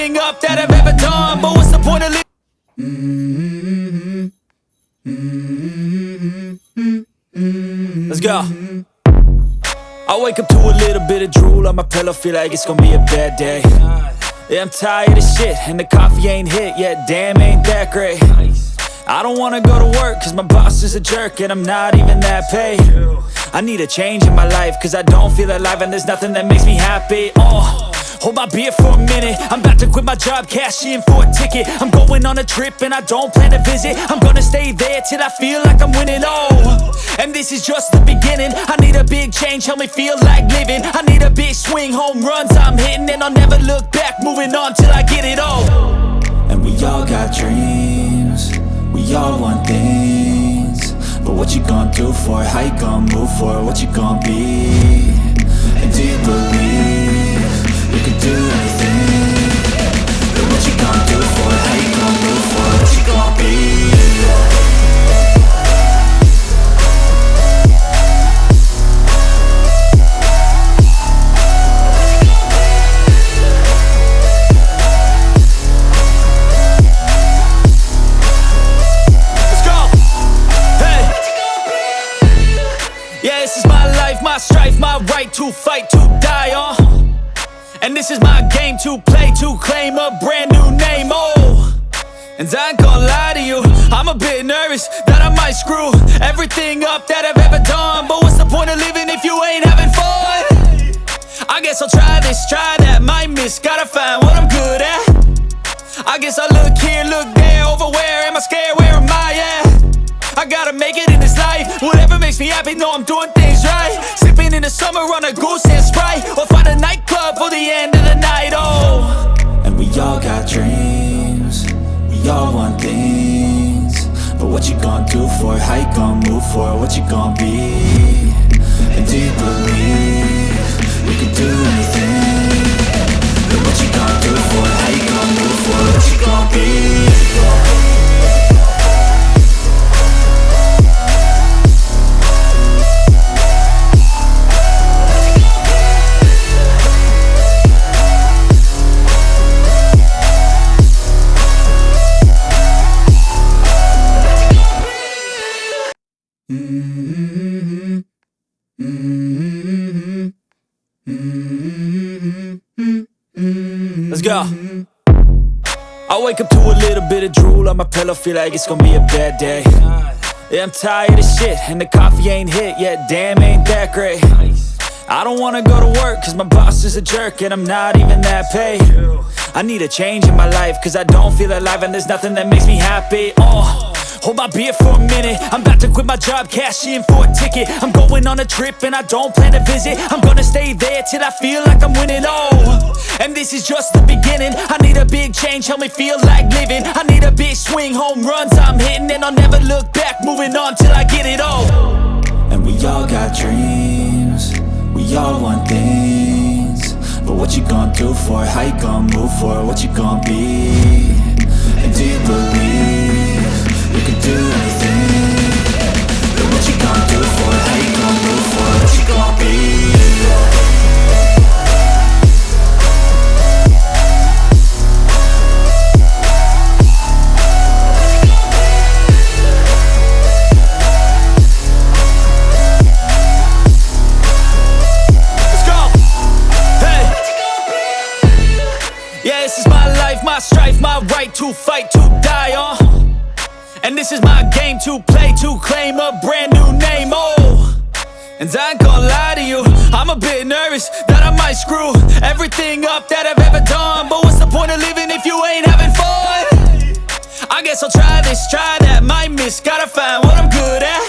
everything up that I've ever done, but what's the point of living? Let's go. I wake up to a little bit of drool on my pillow, feel like it's gonna be a bad day. Yeah, I'm tired of shit, and the coffee ain't hit yet, damn, ain't that great. I don't wanna go to work, cause my boss is a jerk, and I'm not even that paid. I need a change in my life, cause I don't feel alive, and there's nothing that makes me happy. Hold my beer for a minute, I'm about to quit my job, cash in for a ticket. I'm going on a trip and I don't plan to visit. I'm gonna stay there till I feel like I'm winning, and this is just the beginning. I need a big change, help me feel like living. I need a big swing, home runs I'm hitting, and I'll never look back, moving on till I get it all. And we all got dreams, we all want things, but what you gonna do for it? How you gonna move for it? What you gonna be? And do you believe you can do anything? But what you gonna do for it? How you gonna move for it? What you gonna be? My strife, my right to fight, to die on. And this is my game to play, to claim a brand new name, And I ain't gonna lie to you, I'm a bit nervous that I might screw everything up that I've ever done. But what's the point of living if you ain't having fun? I guess I'll try this, try that, might miss, gotta find what I'm good at. I guess I look here, look there, over where am I scared, where am I at? I gotta make it in this life, whatever makes me happy, know I'm doing things right. Sipping in the summer on a goose and Sprite, or find a nightclub for the end of the night, And we all got dreams, we all want things, but what you gonna do for it? How you gonna move for it? What you gonna be? And do you believe you can do anything? But what you gonna do for it? How you gonna move for it? What you gonna be? Let's go. I wake up to a little bit of drool on my pillow, feel like it's gonna be a bad day. Yeah, I'm tired of shit, and the coffee ain't hit yet, damn, ain't that great. I don't wanna go to work, cause my boss is a jerk, and I'm not even that paid. I need a change in my life, cause I don't feel alive, and there's nothing that makes me happy. Hold my beer for a minute, I'm about to quit my job, cash in for a ticket. I'm going on a trip and I don't plan to visit. I'm gonna stay there till I feel like I'm winning, and this is just the beginning. I need a big change, help me feel like living. I need a big swing, home runs I'm hitting, and I'll never look back, moving on till I get it all. And we all got dreams, we all want things, but what you gonna do for it? How you gonna move for it? What you gonna be? And do you believe you can do anything? But what you gonna do for it? How you gonna move for it? What you gonna be? Let's go. Hey. Yeah, this is my life, my strife, my right to fight, to die on. And this is my game to play, to claim a brand new name, And I ain't gonna lie to you, I'm a bit nervous that I might screw everything up that I've ever done. But what's the point of living if you ain't having fun? I guess I'll try this, try that, might miss, gotta find what I'm good at.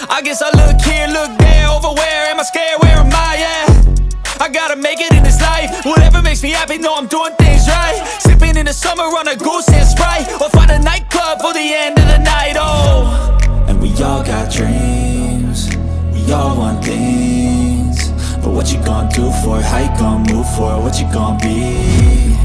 I guess I look here, look there, over where am I scared, where am I at? I gotta make it in this life, whatever makes me happy, know I'm doing things right. Sipping in the summer on a goose and Sprite, or find a nightclub for the end of the night, And we all got dreams, we all want things, but what you gonna do for it? How you gonna move for it? What you gonna be?